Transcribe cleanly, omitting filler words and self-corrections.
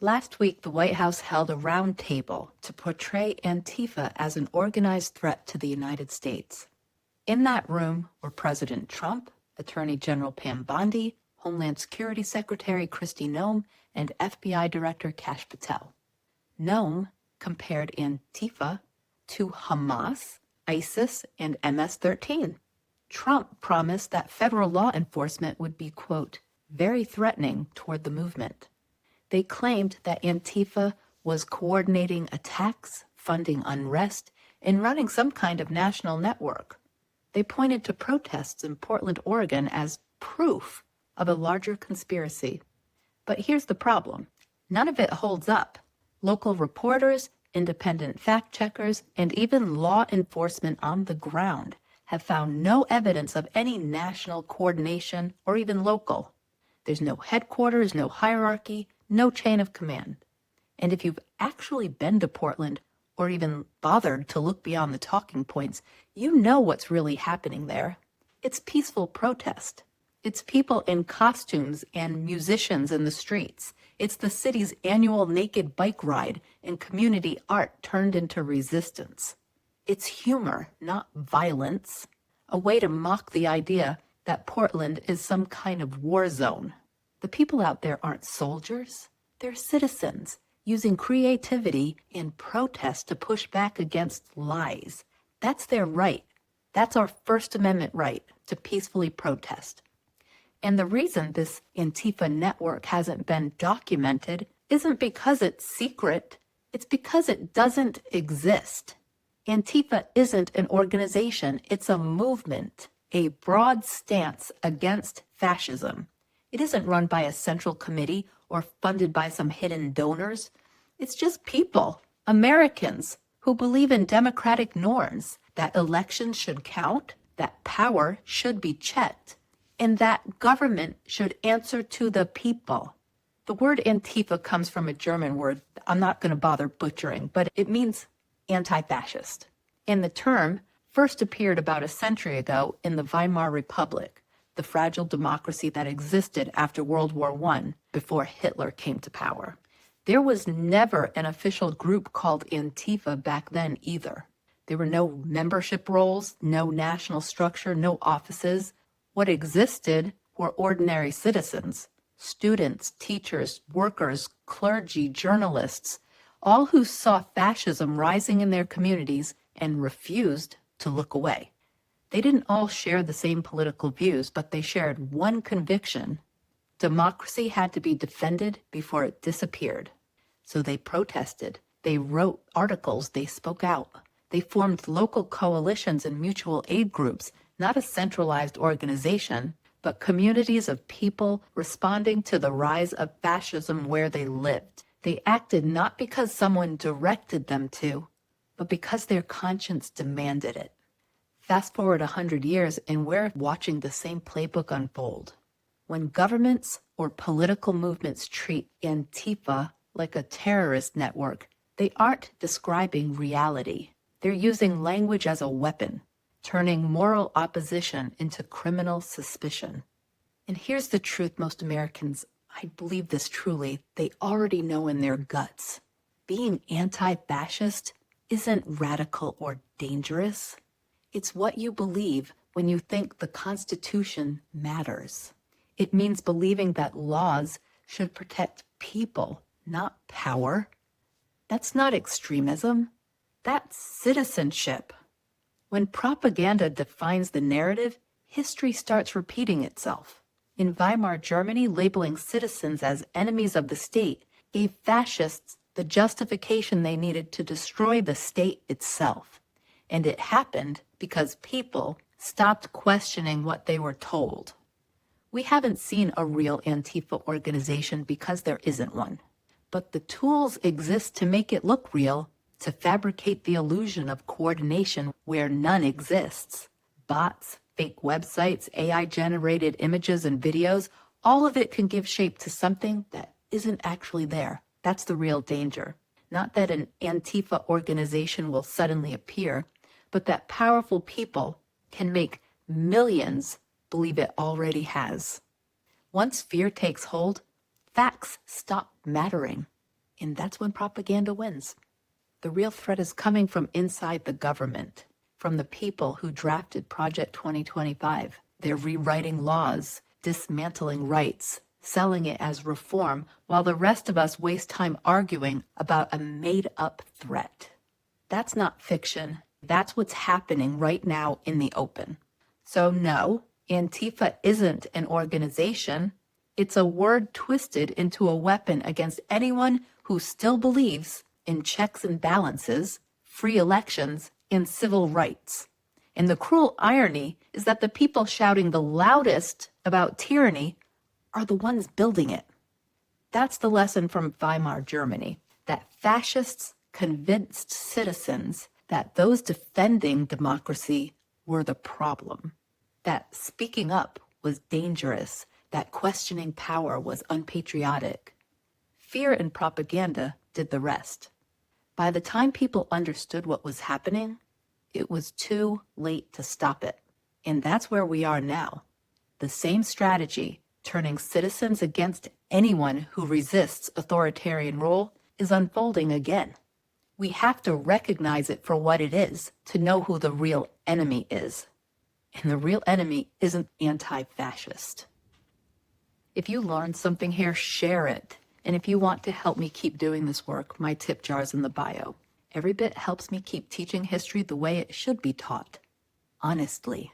Last week, the White House held a roundtable to portray Antifa as an organized threat to the United States. In that room were President Trump, Attorney General Pam Bondi, Homeland Security Secretary Kristi Noem, and FBI Director Kash Patel. Noem compared Antifa to Hamas, ISIS, and MS-13. Trump promised that federal law enforcement would be, quote, very threatening toward the movement. They claimed that Antifa was coordinating attacks, funding unrest, and running some kind of national network. They pointed to protests in Portland, Oregon as proof of a larger conspiracy. But here's the problem. None of it holds up. Local reporters, independent fact-checkers, and even law enforcement on the ground have found no evidence of any national coordination or even local. There's no headquarters, no hierarchy, no chain of command. And if you've actually been to Portland or even bothered to look beyond the talking points, you know what's really happening there. It's peaceful protest. It's people in costumes and musicians in the streets. It's the city's annual naked bike ride and community art turned into resistance. It's humor, not violence, a way to mock the idea that Portland is some kind of war zone. The people out there aren't soldiers. They're citizens using creativity and protest to push back against lies. That's their right. That's our First Amendment right to peacefully protest. And the reason this Antifa network hasn't been documented isn't because it's secret. It's because it doesn't exist. Antifa isn't an organization. It's a movement, a broad stance against fascism. It isn't run by a central committee or funded by some hidden donors. It's just people, Americans, who believe in democratic norms, that elections should count, that power should be checked, and that government should answer to the people. The word Antifa comes from a German word I'm not going to bother butchering, but it means anti-fascist. And the term first appeared about a century ago in the Weimar Republic, the fragile democracy that existed after World War I before Hitler came to power. There was never an official group called Antifa back then either. There were no membership rolls, no national structure, no offices. What existed were ordinary citizens, students, teachers, workers, clergy, journalists, all who saw fascism rising in their communities and refused to look away. They didn't all share the same political views, but they shared one conviction. Democracy had to be defended before it disappeared. So they protested, they wrote articles, they spoke out. They formed local coalitions and mutual aid groups, not a centralized organization, but communities of people responding to the rise of fascism where they lived. They acted not because someone directed them to, but because their conscience demanded it. Fast forward 100 years, and we're watching the same playbook unfold. When governments or political movements treat Antifa like a terrorist network, they aren't describing reality. They're using language as a weapon, turning moral opposition into criminal suspicion. And here's the truth most Americans, I believe this truly, they already know in their guts. Being anti-fascist isn't radical or dangerous. It's what you believe when you think the Constitution matters. It means believing that laws should protect people, not power. That's not extremism. That's citizenship. When propaganda defines the narrative, history starts repeating itself. In Weimar Germany, labeling citizens as enemies of the state gave fascists the justification they needed to destroy the state itself. And it happened because people stopped questioning what they were told. We haven't seen a real Antifa organization because there isn't one. But the tools exist to make it look real, to fabricate the illusion of coordination where none exists. Bots, fake websites, AI-generated images and videos, all of it can give shape to something that isn't actually there. That's the real danger. Not that an Antifa organization will suddenly appear, but that powerful people can make millions believe it already has. Once fear takes hold, facts stop mattering. And that's when propaganda wins. The real threat is coming from inside the government, from the people who drafted Project 2025. They're rewriting laws, dismantling rights, selling it as reform, while the rest of us waste time arguing about a made-up threat. That's not fiction. That's what's happening right now in the open. So no, Antifa isn't an organization. It's a word twisted into a weapon against anyone who still believes in checks and balances, free elections, and civil rights. And the cruel irony is that the people shouting the loudest about tyranny are the ones building it. That's the lesson from Weimar Germany, that fascists convinced citizens that those defending democracy were the problem, that speaking up was dangerous, that questioning power was unpatriotic. Fear and propaganda did the rest. By the time people understood what was happening, it was too late to stop it. And that's where we are now. The same strategy, turning citizens against anyone who resists authoritarian rule, is unfolding again. We have to recognize it for what it is to know who the real enemy is. And the real enemy isn't anti-fascist. If you learned something here, share it. And if you want to help me keep doing this work, my tip jar's in the bio. Every bit helps me keep teaching history the way it should be taught, honestly.